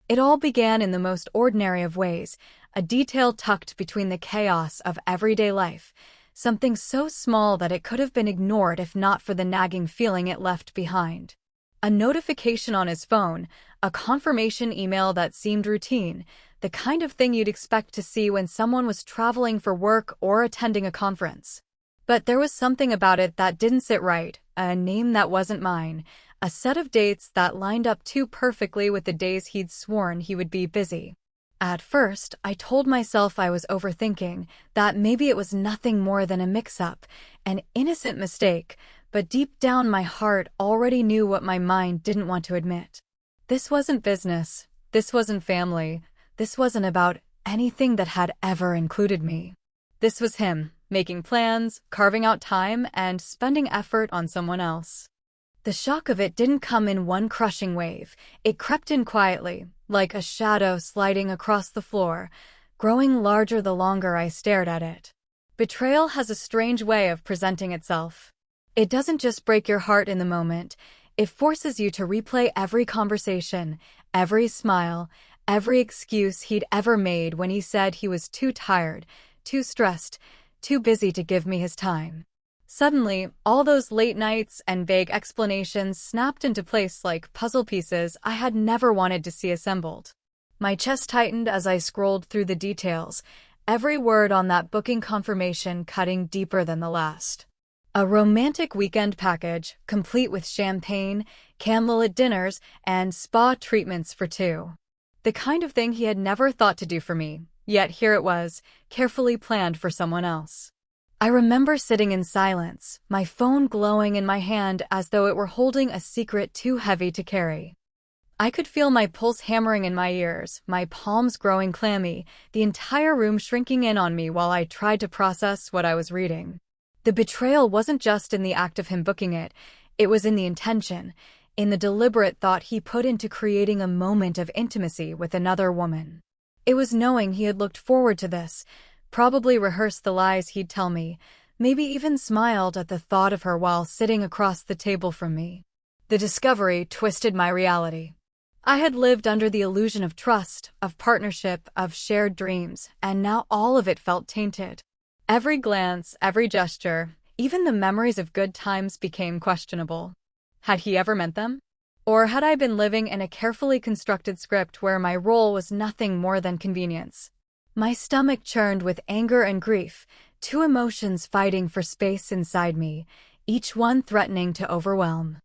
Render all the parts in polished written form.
It all began in the most ordinary of ways, a detail tucked between the chaos of everyday life, something so small that it could have been ignored if not for the nagging feeling it left behind. A notification on his phone, a confirmation email that seemed routine, the kind of thing you'd expect to see when someone was traveling for work or attending a conference. But there was something about it that didn't sit right, a name that wasn't mine, a set of dates that lined up too perfectly with the days he'd sworn he would be busy. At first, I told myself I was overthinking, that maybe it was nothing more than a mix-up, an innocent mistake, but deep down my heart already knew what my mind didn't want to admit. This wasn't business, this wasn't family, this wasn't about anything that had ever included me. This was him, making plans, carving out time, and spending effort on someone else. The shock of it didn't come in one crushing wave. It crept in quietly, like a shadow sliding across the floor, growing larger the longer I stared at it. Betrayal has a strange way of presenting itself. It doesn't just break your heart in the moment, it forces you to replay every conversation, every smile, every excuse he'd ever made when he said he was too tired, too stressed, too busy to give me his time. Suddenly, all those late nights and vague explanations snapped into place like puzzle pieces I had never wanted to see assembled. My chest tightened as I scrolled through the details, every word on that booking confirmation cutting deeper than the last. A romantic weekend package, complete with champagne, candlelit dinners, and spa treatments for two. The kind of thing he had never thought to do for me, yet here it was, carefully planned for someone else. I remember sitting in silence, my phone glowing in my hand as though it were holding a secret too heavy to carry. I could feel my pulse hammering in my ears, my palms growing clammy, the entire room shrinking in on me while I tried to process what I was reading. The betrayal wasn't just in the act of him booking it, it was in the intention, in the deliberate thought he put into creating a moment of intimacy with another woman. It was knowing he had looked forward to this, probably rehearsed the lies he'd tell me, maybe even smiled at the thought of her while sitting across the table from me. The discovery twisted my reality. I had lived under the illusion of trust, of partnership, of shared dreams, and now all of it felt tainted. Every glance, every gesture, even the memories of good times became questionable. Had he ever meant them? Or had I been living in a carefully constructed script where my role was nothing more than convenience? My stomach churned with anger and grief, two emotions fighting for space inside me, each one threatening to overwhelm.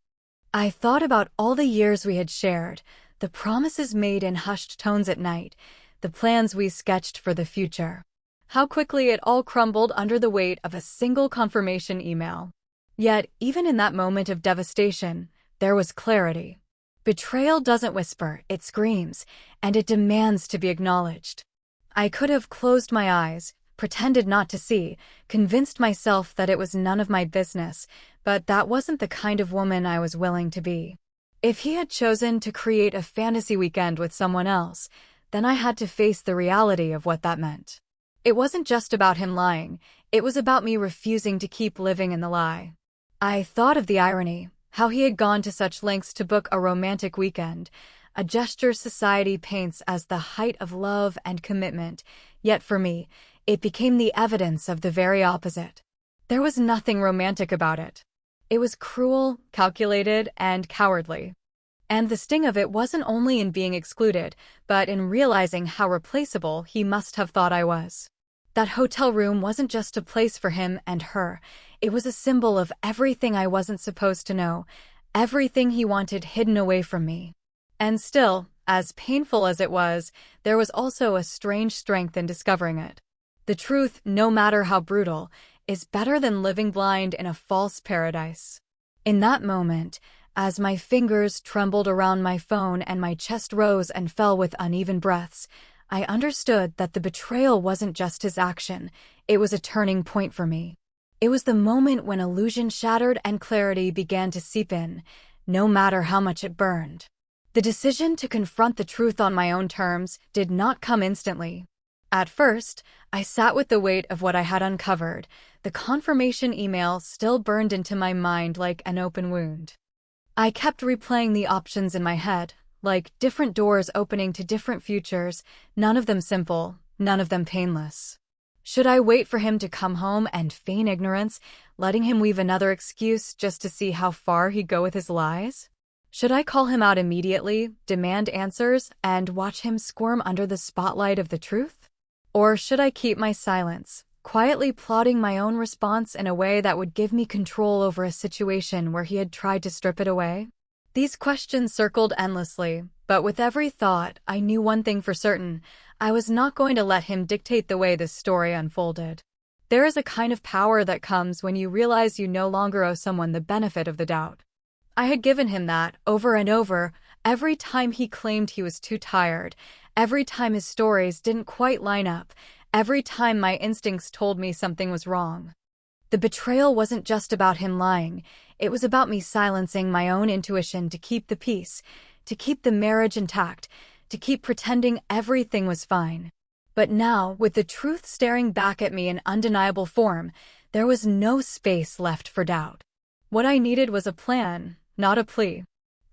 I thought about all the years we had shared, the promises made in hushed tones at night, the plans we sketched for the future. How quickly it all crumbled under the weight of a single confirmation email. Yet, even in that moment of devastation, there was clarity. Betrayal doesn't whisper, it screams, and it demands to be acknowledged. I could have closed my eyes, pretended not to see, convinced myself that it was none of my business, but that wasn't the kind of woman I was willing to be. If he had chosen to create a fantasy weekend with someone else, then I had to face the reality of what that meant. It wasn't just about him lying, it was about me refusing to keep living in the lie. I thought of the irony, how he had gone to such lengths to book a romantic weekend, a gesture society paints as the height of love and commitment, yet for me, it became the evidence of the very opposite. There was nothing romantic about it. It was cruel, calculated, and cowardly. And the sting of it wasn't only in being excluded, but in realizing how replaceable he must have thought I was. That hotel room wasn't just a place for him and her, it was a symbol of everything I wasn't supposed to know, everything he wanted hidden away from me. And still, as painful as it was, there was also a strange strength in discovering it. The truth, no matter how brutal, is better than living blind in a false paradise. In that moment, as my fingers trembled around my phone and my chest rose and fell with uneven breaths, I understood that the betrayal wasn't just his action, it was a turning point for me. It was the moment when illusion shattered and clarity began to seep in, no matter how much it burned. The decision to confront the truth on my own terms did not come instantly. At first, I sat with the weight of what I had uncovered. The confirmation email still burned into my mind like an open wound. I kept replaying the options in my head, like different doors opening to different futures, none of them simple, none of them painless. Should I wait for him to come home and feign ignorance, letting him weave another excuse just to see how far he'd go with his lies? Should I call him out immediately, demand answers, and watch him squirm under the spotlight of the truth? Or should I keep my silence, quietly plotting my own response in a way that would give me control over a situation where he had tried to strip it away? These questions circled endlessly, but with every thought, I knew one thing for certain: I was not going to let him dictate the way this story unfolded. There is a kind of power that comes when you realize you no longer owe someone the benefit of the doubt. I had given him that, over and over, every time he claimed he was too tired, every time his stories didn't quite line up, every time my instincts told me something was wrong. The betrayal wasn't just about him lying, it was about me silencing my own intuition to keep the peace, to keep the marriage intact, to keep pretending everything was fine. But now, with the truth staring back at me in undeniable form, there was no space left for doubt. What I needed was a plan, not a plea.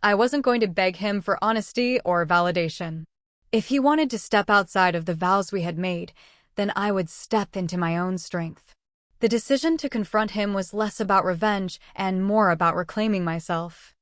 I wasn't going to beg him for honesty or validation. If he wanted to step outside of the vows we had made, then I would step into my own strength. The decision to confront him was less about revenge and more about reclaiming myself.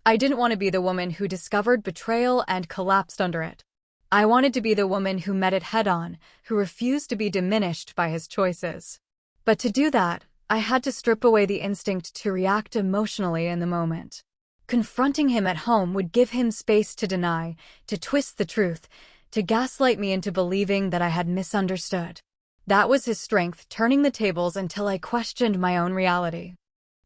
I didn't want to be the woman who discovered betrayal and collapsed under it. I wanted to be the woman who met it head-on, who refused to be diminished by his choices. But to do that, I had to strip away the instinct to react emotionally in the moment. Confronting him at home would give him space to deny, to twist the truth, to gaslight me into believing that I had misunderstood. That was his strength, turning the tables until I questioned my own reality.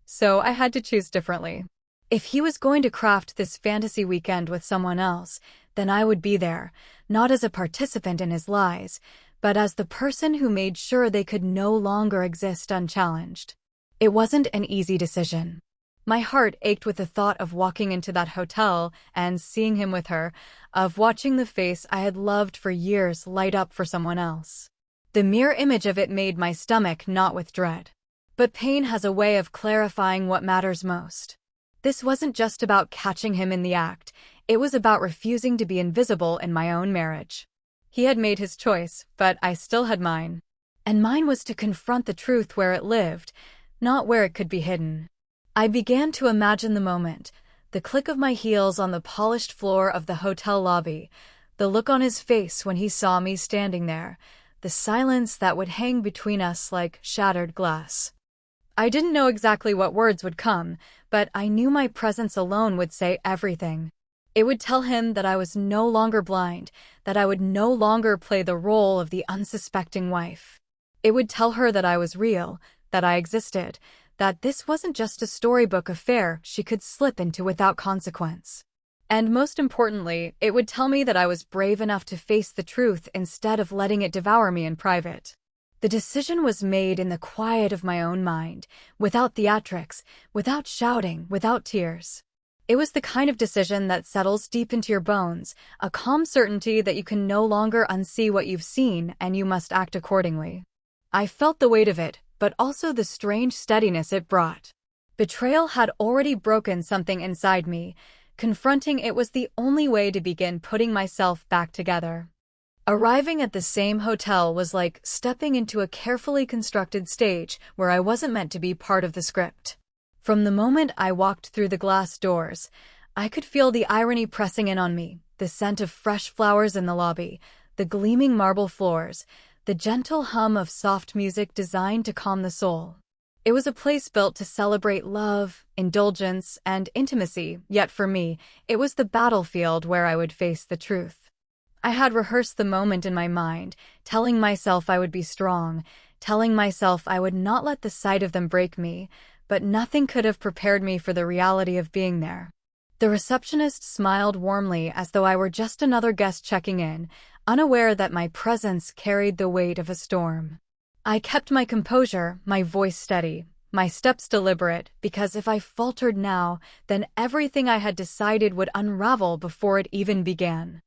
So I had to choose differently. If he was going to craft this fantasy weekend with someone else, then I would be there, not as a participant in his lies, but as the person who made sure they could no longer exist unchallenged. It wasn't an easy decision. My heart ached with the thought of walking into that hotel and seeing him with her, of watching the face I had loved for years light up for someone else. The mere image of it made my stomach knot with dread. But pain has a way of clarifying what matters most. This wasn't just about catching him in the act, it was about refusing to be invisible in my own marriage. He had made his choice, but I still had mine. And mine was to confront the truth where it lived, not where it could be hidden. I began to imagine the moment, the click of my heels on the polished floor of the hotel lobby, the look on his face when he saw me standing there, the silence that would hang between us like shattered glass. I didn't know exactly what words would come, but I knew my presence alone would say everything. It would tell him that I was no longer blind, that I would no longer play the role of the unsuspecting wife. It would tell her that I was real, that I existed, that this wasn't just a storybook affair she could slip into without consequence. And most importantly, it would tell me that I was brave enough to face the truth instead of letting it devour me in private. The decision was made in the quiet of my own mind, without theatrics, without shouting, without tears. It was the kind of decision that settles deep into your bones, a calm certainty that you can no longer unsee what you've seen and you must act accordingly. I felt the weight of it, but also the strange steadiness it brought. Betrayal had already broken something inside me. Confronting it was the only way to begin putting myself back together. Arriving at the same hotel was like stepping into a carefully constructed stage where I wasn't meant to be part of the script. From the moment I walked through the glass doors, I could feel the irony pressing in on me, the scent of fresh flowers in the lobby, the gleaming marble floors, the gentle hum of soft music designed to calm the soul. It was a place built to celebrate love, indulgence, and intimacy, yet for me, it was the battlefield where I would face the truth. I had rehearsed the moment in my mind, telling myself I would be strong, telling myself I would not let the sight of them break me, but nothing could have prepared me for the reality of being there. The receptionist smiled warmly as though I were just another guest checking in, unaware that my presence carried the weight of a storm. I kept my composure, my voice steady, my steps deliberate, because if I faltered now, then everything I had decided would unravel before it even began.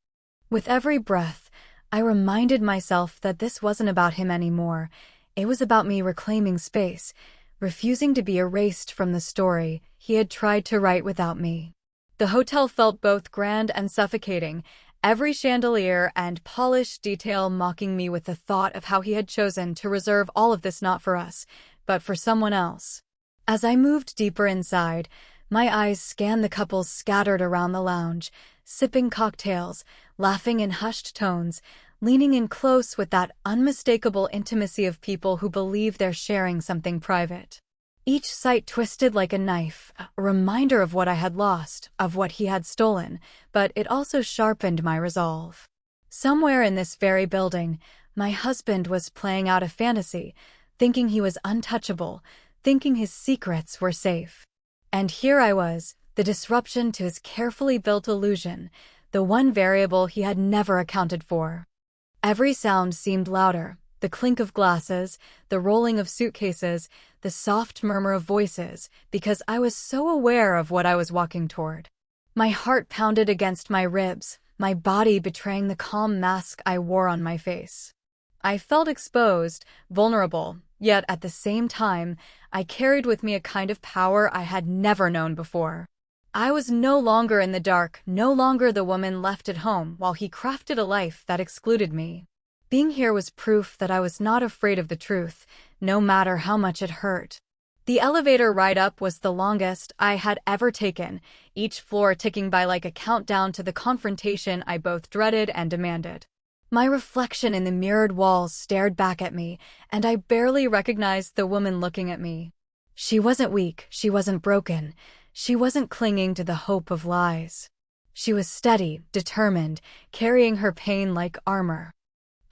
With every breath, I reminded myself that this wasn't about him anymore. It was about me reclaiming space, refusing to be erased from the story he had tried to write without me. The hotel felt both grand and suffocating, every chandelier and polished detail mocking me with the thought of how he had chosen to reserve all of this not for us, but for someone else. As I moved deeper inside, my eyes scanned the couples scattered around the lounge, sipping cocktails, laughing in hushed tones, leaning in close with that unmistakable intimacy of people who believe they're sharing something private. Each sight twisted like a knife, a reminder of what I had lost, of what he had stolen, but it also sharpened my resolve. Somewhere in this very building, my husband was playing out a fantasy, thinking he was untouchable, thinking his secrets were safe. And here I was, the disruption to his carefully built illusion, the one variable he had never accounted for. Every sound seemed louder. The clink of glasses, the rolling of suitcases, the soft murmur of voices, because I was so aware of what I was walking toward. My heart pounded against my ribs, my body betraying the calm mask I wore on my face. I felt exposed, vulnerable, yet at the same time, I carried with me a kind of power I had never known before. I was no longer in the dark, no longer the woman left at home while he crafted a life that excluded me. Being here was proof that I was not afraid of the truth, no matter how much it hurt. The elevator ride up was the longest I had ever taken, each floor ticking by like a countdown to the confrontation I both dreaded and demanded. My reflection in the mirrored walls stared back at me, and I barely recognized the woman looking at me. She wasn't weak, she wasn't broken, she wasn't clinging to the hope of lies. She was steady, determined, carrying her pain like armor.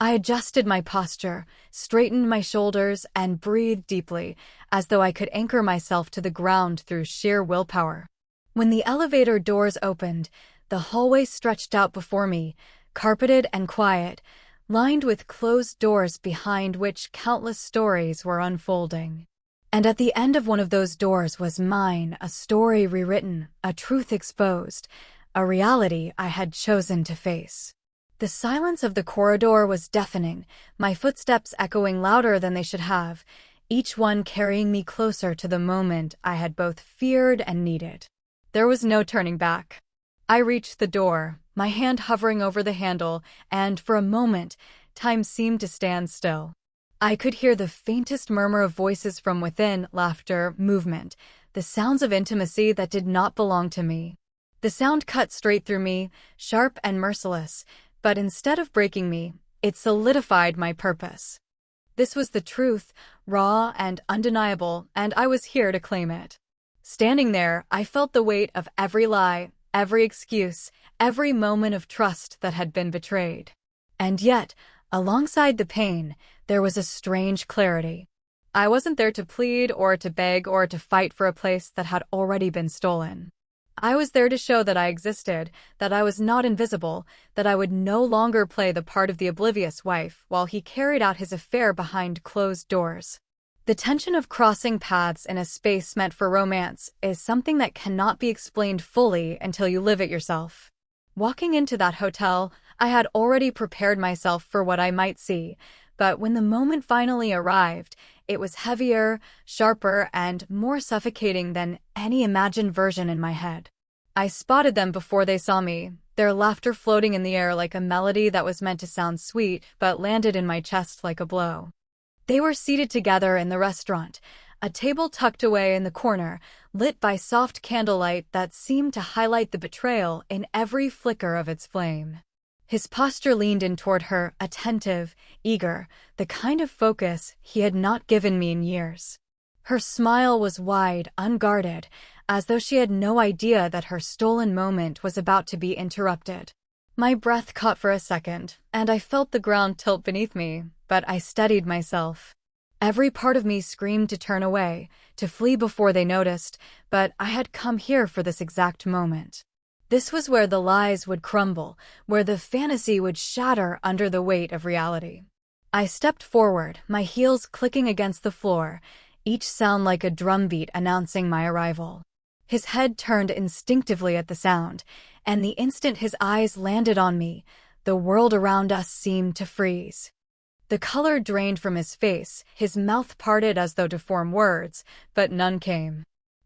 I adjusted my posture, straightened my shoulders, and breathed deeply, as though I could anchor myself to the ground through sheer willpower. When the elevator doors opened, the hallway stretched out before me, carpeted and quiet, lined with closed doors behind which countless stories were unfolding. And at the end of one of those doors was mine, a story rewritten, a truth exposed, a reality I had chosen to face. The silence of the corridor was deafening, my footsteps echoing louder than they should have, each one carrying me closer to the moment I had both feared and needed. There was no turning back. I reached the door, my hand hovering over the handle, and for a moment, time seemed to stand still. I could hear the faintest murmur of voices from within, laughter, movement, the sounds of intimacy that did not belong to me. The sound cut straight through me, sharp and merciless, but instead of breaking me, it solidified my purpose. This was the truth, raw and undeniable, and I was here to claim it. Standing there, I felt the weight of every lie, every excuse, every moment of trust that had been betrayed. And yet, alongside the pain, there was a strange clarity. I wasn't there to plead or to beg or to fight for a place that had already been stolen. I was there to show that I existed, that I was not invisible, that I would no longer play the part of the oblivious wife while he carried out his affair behind closed doors. The tension of crossing paths in a space meant for romance is something that cannot be explained fully until you live it yourself. Walking into that hotel, I had already prepared myself for what I might see, but when the moment finally arrived, it was heavier, sharper, and more suffocating than any imagined version in my head. I spotted them before they saw me, their laughter floating in the air like a melody that was meant to sound sweet but landed in my chest like a blow. They were seated together in the restaurant, a table tucked away in the corner, lit by soft candlelight that seemed to highlight the betrayal in every flicker of its flame. His posture leaned in toward her, attentive, eager, the kind of focus he had not given me in years. Her smile was wide, unguarded, as though she had no idea that her stolen moment was about to be interrupted. My breath caught for a second, and I felt the ground tilt beneath me, but I steadied myself. Every part of me screamed to turn away, to flee before they noticed, but I had come here for this exact moment. This was where the lies would crumble, where the fantasy would shatter under the weight of reality. I stepped forward, my heels clicking against the floor, each sound like a drumbeat announcing my arrival. His head turned instinctively at the sound, and the instant his eyes landed on me, the world around us seemed to freeze. The color drained from his face, his mouth parted as though to form words, but none came.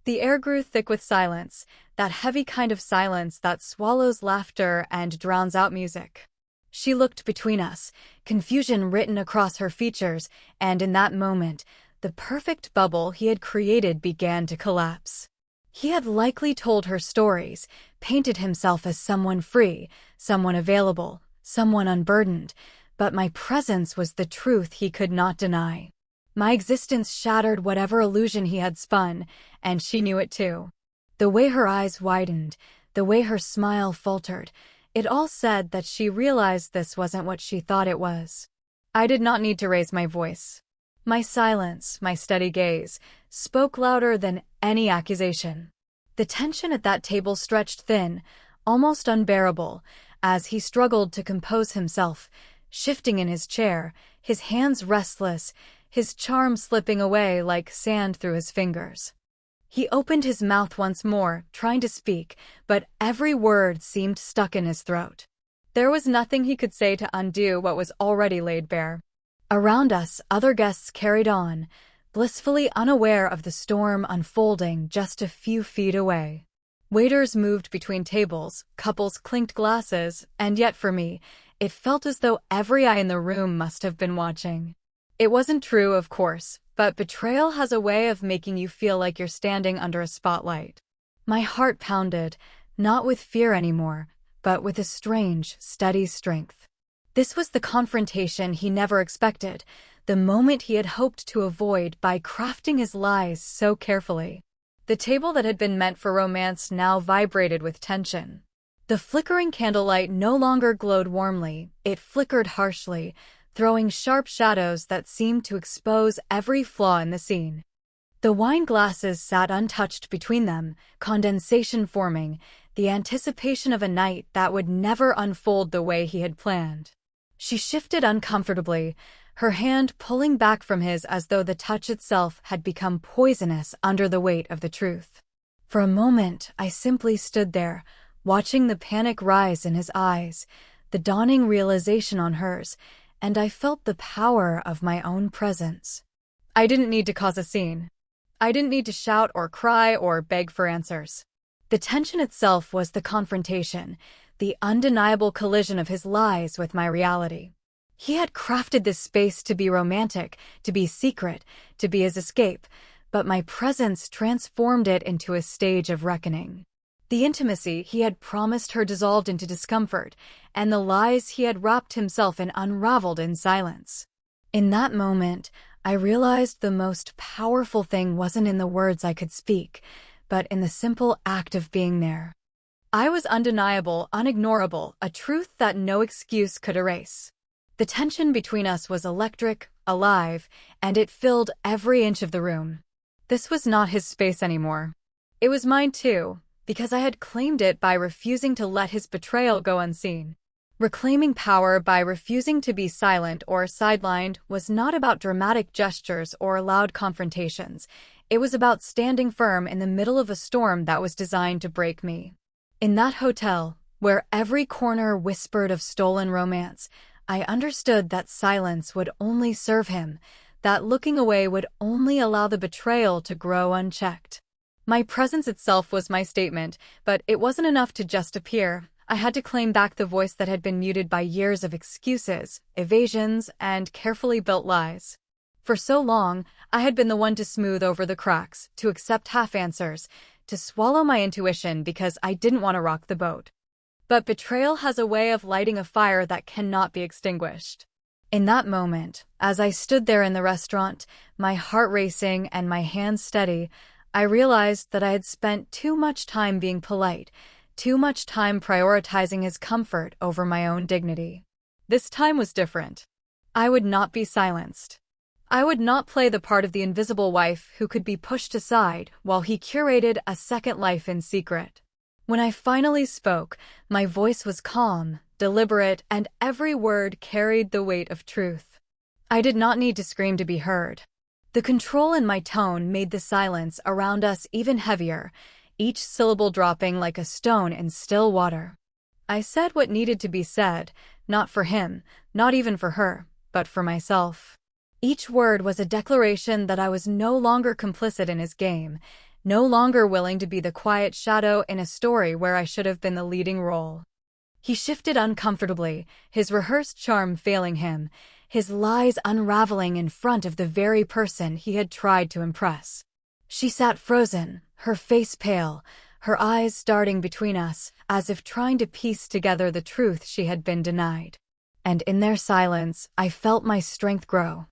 The air grew thick with silence, that heavy kind of silence that swallows laughter and drowns out music. She looked between us, confusion written across her features, and in that moment, the perfect bubble he had created began to collapse. He had likely told her stories, painted himself as someone free, someone available, someone unburdened, but my presence was the truth he could not deny. My existence shattered whatever illusion he had spun, and she knew it too. The way her eyes widened, the way her smile faltered, it all said that she realized this wasn't what she thought it was. I did not need to raise my voice. My silence, my steady gaze, spoke louder than any accusation. The tension at that table stretched thin, almost unbearable, as he struggled to compose himself, shifting in his chair, his hands restless, his charm slipping away like sand through his fingers. He opened his mouth once more, trying to speak, but every word seemed stuck in his throat. There was nothing he could say to undo what was already laid bare. Around us, other guests carried on, blissfully unaware of the storm unfolding just a few feet away. Waiters moved between tables, couples clinked glasses, and yet for me, it felt as though every eye in the room must have been watching. It wasn't true, of course, but betrayal has a way of making you feel like you're standing under a spotlight. My heart pounded, not with fear anymore, but with a strange, steady strength. This was the confrontation he never expected, the moment he had hoped to avoid by crafting his lies so carefully. The table that had been meant for romance now vibrated with tension. The flickering candlelight no longer glowed warmly, it flickered harshly, throwing sharp shadows that seemed to expose every flaw in the scene. The wine glasses sat untouched between them, condensation forming, the anticipation of a night that would never unfold the way he had planned. She shifted uncomfortably, her hand pulling back from his as though the touch itself had become poisonous under the weight of the truth. For a moment, I simply stood there, watching the panic rise in his eyes, the dawning realization on hers, and I felt the power of my own presence. I didn't need to cause a scene. I didn't need to shout or cry or beg for answers. The tension itself was the confrontation, the undeniable collision of his lies with my reality. He had crafted this space to be romantic, to be secret, to be his escape, but my presence transformed it into a stage of reckoning. The intimacy he had promised her dissolved into discomfort, and the lies he had wrapped himself in unraveled in silence. In that moment, I realized the most powerful thing wasn't in the words I could speak, but in the simple act of being there. I was undeniable, unignorable, a truth that no excuse could erase. The tension between us was electric, alive, and it filled every inch of the room. This was not his space anymore. It was mine too, because I had claimed it by refusing to let his betrayal go unseen. Reclaiming power by refusing to be silent or sidelined was not about dramatic gestures or loud confrontations. It was about standing firm in the middle of a storm that was designed to break me. In that hotel, where every corner whispered of stolen romance, I understood that silence would only serve him, that looking away would only allow the betrayal to grow unchecked. My presence itself was my statement, but it wasn't enough to just appear. I had to claim back the voice that had been muted by years of excuses, evasions, and carefully built lies. For so long, I had been the one to smooth over the cracks, to accept half answers, to swallow my intuition because I didn't want to rock the boat. But betrayal has a way of lighting a fire that cannot be extinguished. In that moment, as I stood there in the restaurant, my heart racing and my hands steady, I realized that I had spent too much time being polite, too much time prioritizing his comfort over my own dignity. This time was different. I would not be silenced. I would not play the part of the invisible wife who could be pushed aside while he curated a second life in secret. When I finally spoke, my voice was calm, deliberate, and every word carried the weight of truth. I did not need to scream to be heard. The control in my tone made the silence around us even heavier, each syllable dropping like a stone in still water. I said what needed to be said, not for him, not even for her, but for myself. Each word was a declaration that I was no longer complicit in his game, no longer willing to be the quiet shadow in a story where I should have been the leading role. He shifted uncomfortably, his rehearsed charm failing him, his lies unraveling in front of the very person he had tried to impress. She sat frozen, her face pale, her eyes starting between us, as if trying to piece together the truth she had been denied. And in their silence, I felt my strength grow.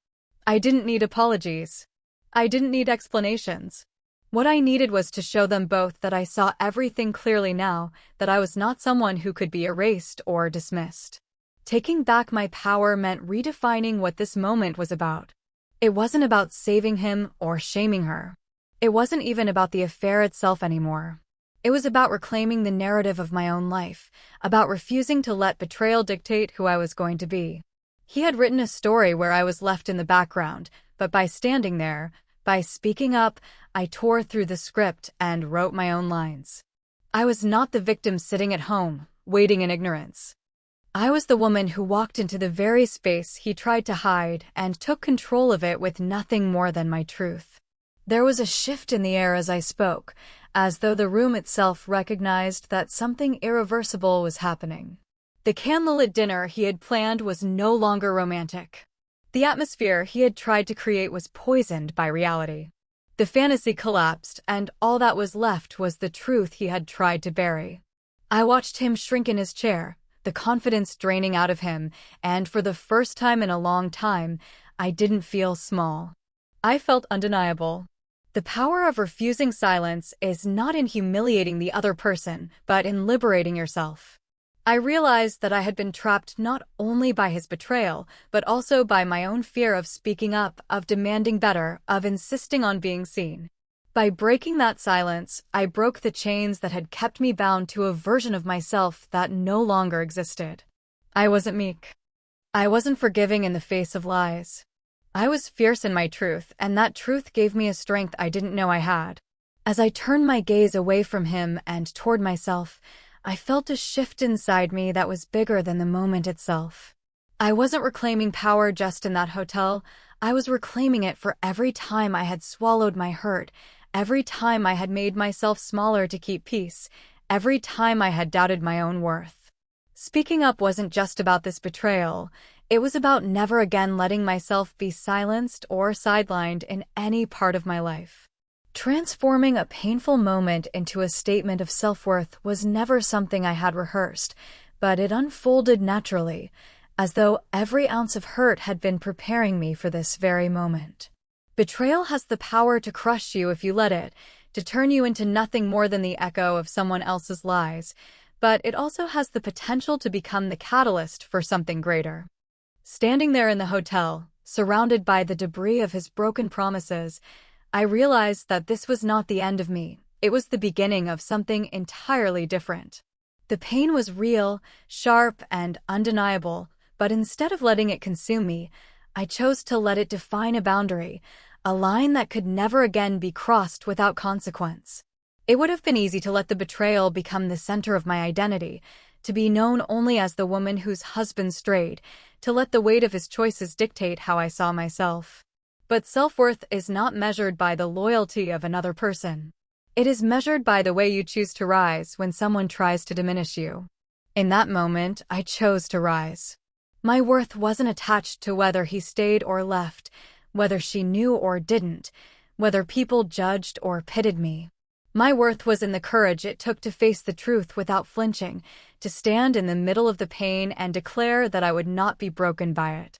I didn't need apologies. I didn't need explanations. What I needed was to show them both that I saw everything clearly now, that I was not someone who could be erased or dismissed. Taking back my power meant redefining what this moment was about. It wasn't about saving him or shaming her. It wasn't even about the affair itself anymore. It was about reclaiming the narrative of my own life, about refusing to let betrayal dictate who I was going to be. He had written a story where I was left in the background, but by standing there, by speaking up, I tore through the script and wrote my own lines. I was not the victim sitting at home, waiting in ignorance. I was the woman who walked into the very space he tried to hide and took control of it with nothing more than my truth. There was a shift in the air as I spoke, as though the room itself recognized that something irreversible was happening. The candlelit dinner he had planned was no longer romantic. The atmosphere he had tried to create was poisoned by reality. The fantasy collapsed, and all that was left was the truth he had tried to bury. I watched him shrink in his chair, the confidence draining out of him, and for the first time in a long time, I didn't feel small. I felt undeniable. The power of refusing silence is not in humiliating the other person, but in liberating yourself. I realized that I had been trapped not only by his betrayal, but also by my own fear of speaking up, of demanding better, of insisting on being seen. By breaking that silence, I broke the chains that had kept me bound to a version of myself that no longer existed. I wasn't meek. I wasn't forgiving in the face of lies. I was fierce in my truth, and that truth gave me a strength I didn't know I had. As I turned my gaze away from him and toward myself, I felt a shift inside me that was bigger than the moment itself. I wasn't reclaiming power just in that hotel. I was reclaiming it for every time I had swallowed my hurt, every time I had made myself smaller to keep peace, every time I had doubted my own worth. Speaking up wasn't just about this betrayal. It was about never again letting myself be silenced or sidelined in any part of my life. Transforming a painful moment into a statement of self-worth was never something I had rehearsed, but it unfolded naturally, as though every ounce of hurt had been preparing me for this very moment. Betrayal has the power to crush you if you let it, to turn you into nothing more than the echo of someone else's lies, but it also has the potential to become the catalyst for something greater. Standing there in the hotel, surrounded by the debris of his broken promises, I realized that this was not the end of me. It was the beginning of something entirely different. The pain was real, sharp, and undeniable, but instead of letting it consume me, I chose to let it define a boundary, a line that could never again be crossed without consequence. It would have been easy to let the betrayal become the center of my identity, to be known only as the woman whose husband strayed, to let the weight of his choices dictate how I saw myself. But self-worth is not measured by the loyalty of another person. It is measured by the way you choose to rise when someone tries to diminish you. In that moment, I chose to rise. My worth wasn't attached to whether he stayed or left, whether she knew or didn't, whether people judged or pitted me. My worth was in the courage it took to face the truth without flinching, to stand in the middle of the pain and declare that I would not be broken by it.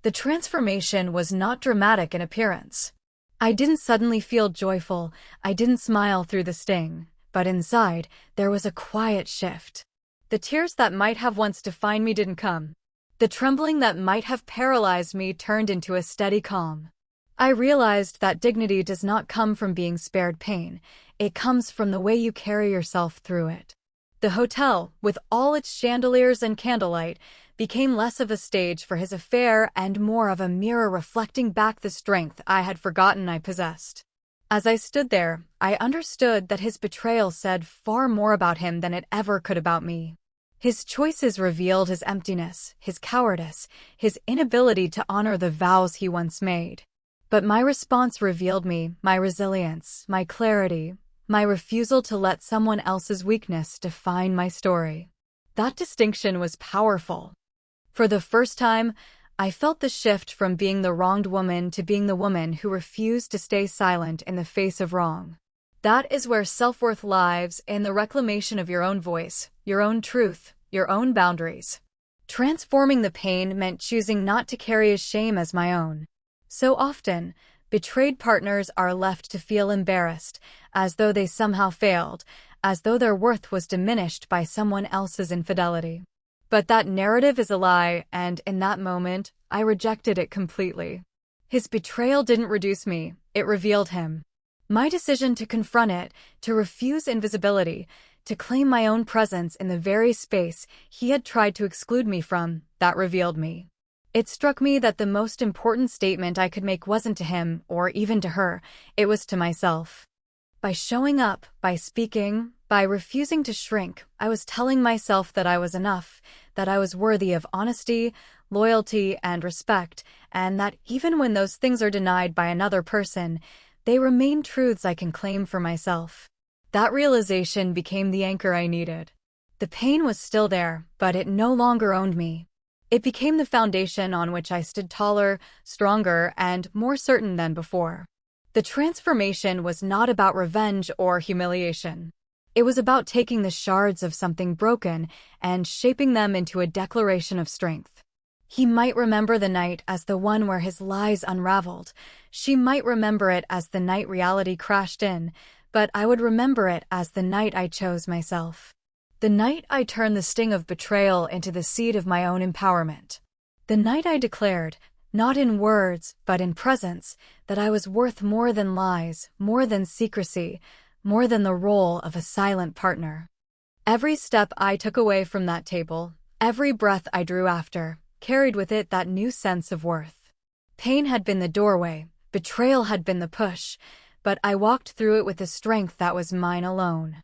The transformation was not dramatic in appearance. I didn't suddenly feel joyful, I didn't smile through the sting, but inside, there was a quiet shift. The tears that might have once defined me didn't come. The trembling that might have paralyzed me turned into a steady calm. I realized that dignity does not come from being spared pain. It comes from the way you carry yourself through it. The hotel, with all its chandeliers and candlelight, became less of a stage for his affair and more of a mirror reflecting back the strength I had forgotten I possessed. As I stood there, I understood that his betrayal said far more about him than it ever could about me. His choices revealed his emptiness, his cowardice, his inability to honor the vows he once made. But my response revealed me, my resilience, my clarity, my refusal to let someone else's weakness define my story. That distinction was powerful. For the first time, I felt the shift from being the wronged woman to being the woman who refused to stay silent in the face of wrong. That is where self-worth lies, in the reclamation of your own voice, your own truth, your own boundaries. Transforming the pain meant choosing not to carry his shame as my own. So often, betrayed partners are left to feel embarrassed, as though they somehow failed, as though their worth was diminished by someone else's infidelity. But that narrative is a lie, and in that moment, I rejected it completely. His betrayal didn't reduce me, it revealed him. My decision to confront it, to refuse invisibility, to claim my own presence in the very space he had tried to exclude me from, that revealed me. It struck me that the most important statement I could make wasn't to him, or even to her, it was to myself. By showing up, by speaking, by refusing to shrink, I was telling myself that I was enough, that I was worthy of honesty, loyalty, and respect, and that even when those things are denied by another person, they remain truths I can claim for myself. That realization became the anchor I needed. The pain was still there, but it no longer owned me. It became the foundation on which I stood taller, stronger, and more certain than before. The transformation was not about revenge or humiliation. It was about taking the shards of something broken and shaping them into a declaration of strength. He might remember the night as the one where his lies unraveled. She might remember it as the night reality crashed in, but I would remember it as the night I chose myself. The night I turned the sting of betrayal into the seed of my own empowerment. The night I declared, not in words, but in presence, that I was worth more than lies, more than secrecy, more than the role of a silent partner. Every step I took away from that table, every breath I drew after, carried with it that new sense of worth. Pain had been the doorway, betrayal had been the push, but I walked through it with a strength that was mine alone.